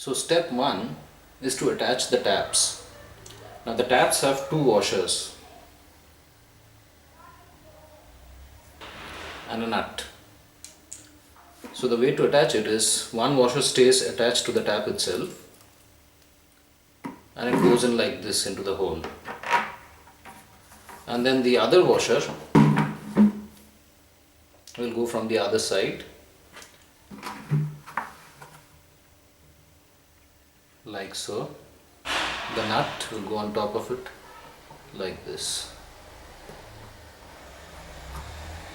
So step 1 is to attach the taps. Now the taps have two washers and a nut. So the way to attach it is one washer stays attached to the tap itself and it goes in like this into the hole. And then the other washer will go from the other side like so. The nut will go on top of it like this.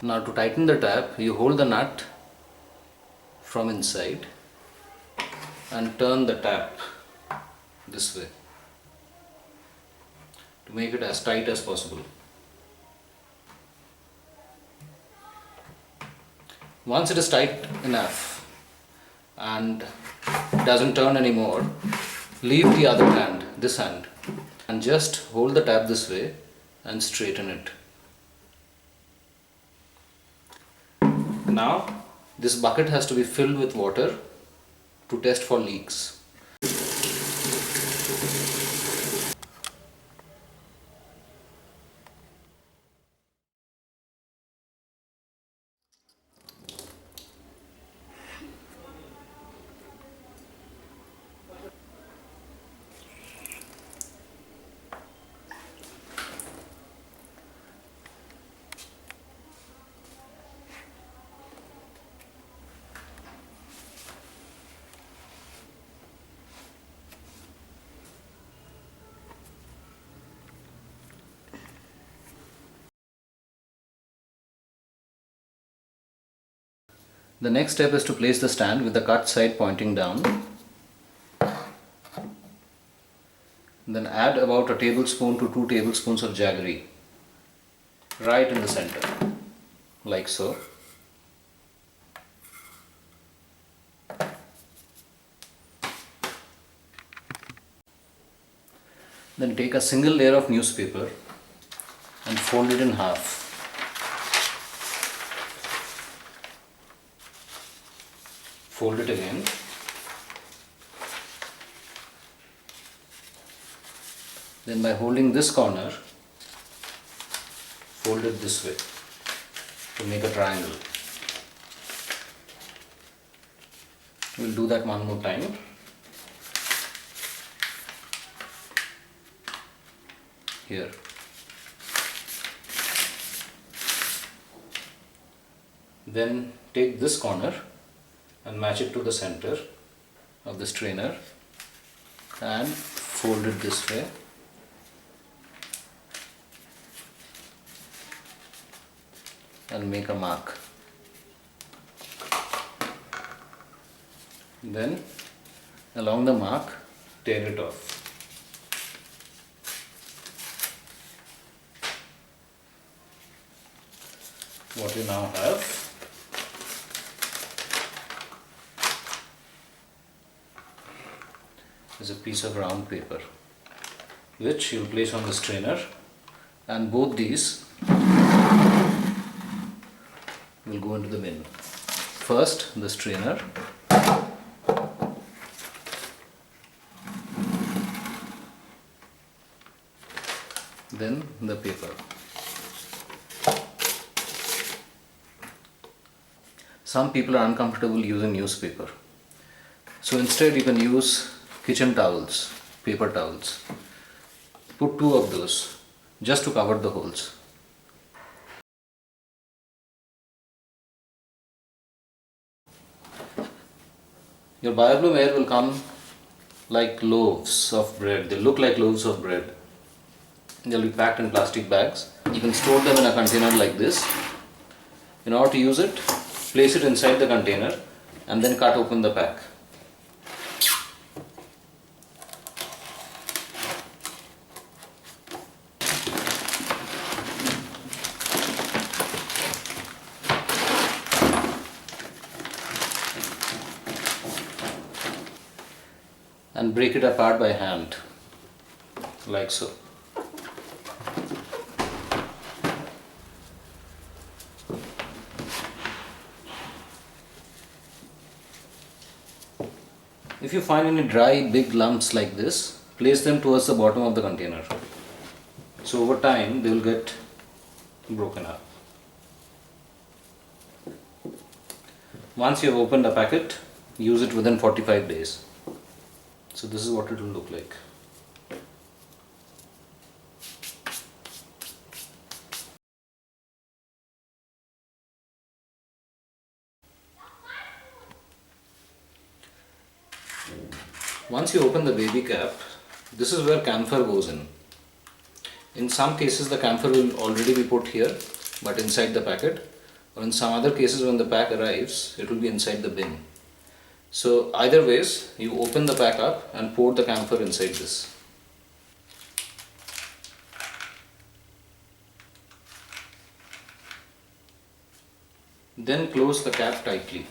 Now to tighten the tap, you hold the nut from inside and turn the tap this way to make it as tight as possible. Once it is tight enough and doesn't turn anymore, leave the other hand, this hand, and just hold the tap this way and straighten it. Now this bucket has to be filled with water to test for leaks. The next step is to place the stand with the cut side pointing down. Then add about a tablespoon to 2 tablespoons of jaggery right in the center, like so. Then take a single layer of newspaper and fold it in half. Fold it again. Then by holding this corner, fold it this way to make a triangle. We'll do that one more time. Here. Then take this corner and match it to the center of the strainer and fold it this way. And make a mark. Then along the mark, tear it off. What you now have is a piece of round paper which you will place on the strainer, and both these will go into the bin. First the strainer, then the paper. Some people are uncomfortable using newspaper, so instead you can use kitchen towels, paper towels. Put 2 of those just to cover the holes. Your BioBloom Air will come like loaves of bread. They look like loaves of bread. They'll be packed in plastic bags. You can store them in a container like this. In order to use it, place it inside the container and then cut open the pack. And break it apart by hand, like so. If you find any dry big lumps like this, place them towards the bottom of the container. So over time they will get broken up. Once you have opened a packet, use it within 45 days. So this is what it will look like. Once you open the baby cap, this is where camphor goes in. In some cases the camphor will already be put here, but inside the packet, or in some other cases when the pack arrives, it will be inside the bin. So either ways, you open the pack up and pour the camphor inside this. Then close the cap tightly.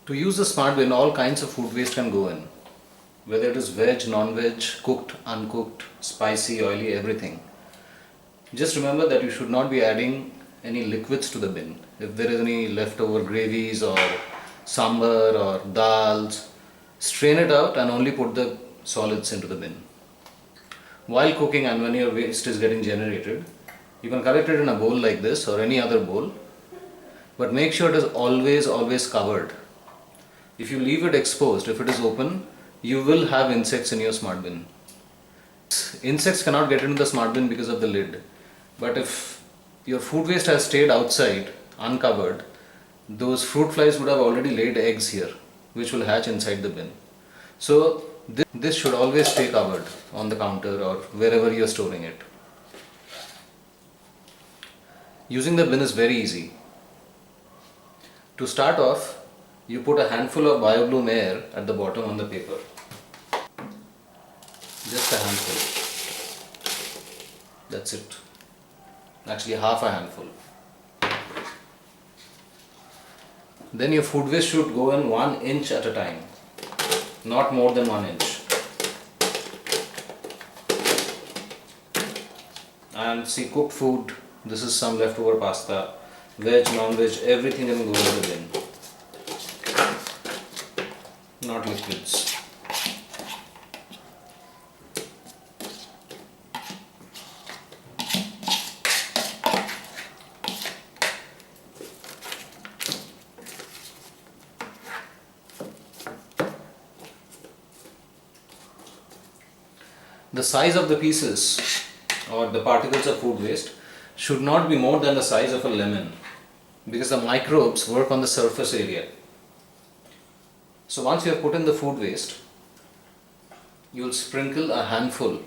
To use the smart bin, all kinds of food waste can go in. Whether it is veg, non-veg, cooked, uncooked, spicy, oily, everything. Just remember that you should not be adding any liquids to the bin. If there is any leftover gravies or sambar or dals, strain it out and only put the solids into the bin. While cooking and when your waste is getting generated, you can collect it in a bowl like this or any other bowl, but make sure it is always covered. If you leave it exposed, if it is open, you will have insects in your smart bin. Insects cannot get into the smart bin because of the lid. But if your food waste has stayed outside, uncovered, those fruit flies would have already laid eggs here, which will hatch inside the bin. So this should always stay covered on the counter or wherever you are storing it. Using the bin is very easy. To start off, you put a handful of BioBloom Air at the bottom on the paper. Just a handful. That's it. Actually half a handful. Then your food waste should go in 1 inch at a time. Not more than 1 inch. And see, cooked food, this is some leftover pasta, veg, non-veg, everything can go in the bin. Not liquids. The size of the pieces or the particles of food waste should not be more than the size of a lemon, because the microbes work on the surface area. So once you have put in the food waste, you will sprinkle a handful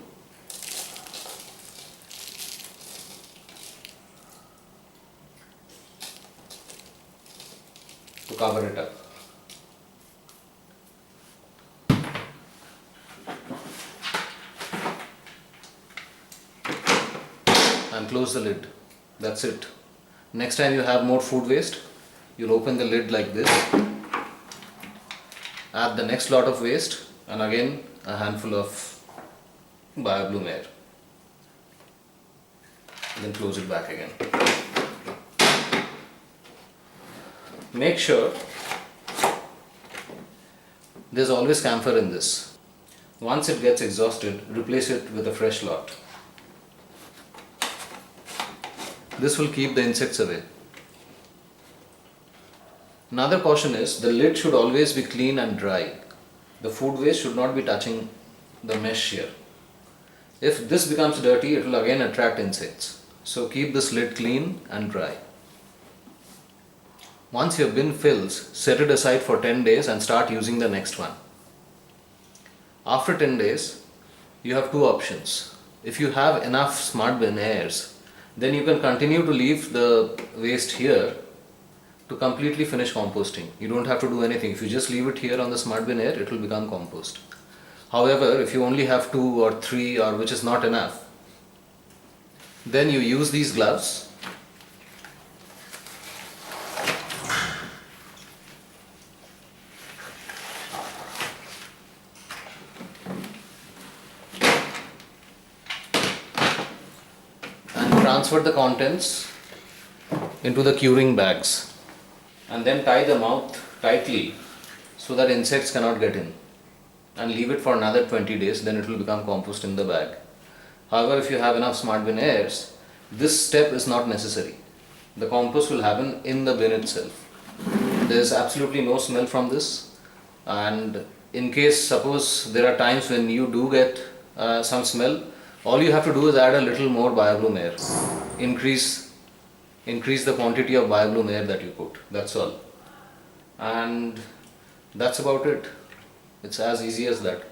to cover it up. And close the lid. That's it. Next time you have more food waste, you'll open the lid like this, add the next lot of waste, and again a handful of BioBloom Air. Then close it back again. Make sure there's always camphor in this. Once it gets exhausted, replace it with a fresh lot. This will keep the insects away. Another caution is the lid should always be clean and dry. The food waste should not be touching the mesh here. If this becomes dirty, it will again attract insects. So keep this lid clean and dry. Once your bin fills, set it aside for 10 days and start using the next one. After 10 days, you have two options. If you have enough Smartbin Airs, then you can continue to leave the waste here to completely finish composting. You don't have to do anything. If you just leave it here on the Smartbin Air, it will become compost. However, if you only have 2 or 3 or which is not enough, then you use these gloves and transfer the contents into the curing bags and then tie the mouth tightly so that insects cannot get in, and leave it for another 20 days, then it will become compost in the bag. However, if you have enough Smartbin Airs, this step is not necessary. The compost will happen in the bin itself. There is absolutely no smell from this, and in case suppose there are times when you do get some smell, all you have to do is add a little more BioBloom air. Increase the quantity of BioBloom air that you put. That's all. And that's about it. It's as easy as that.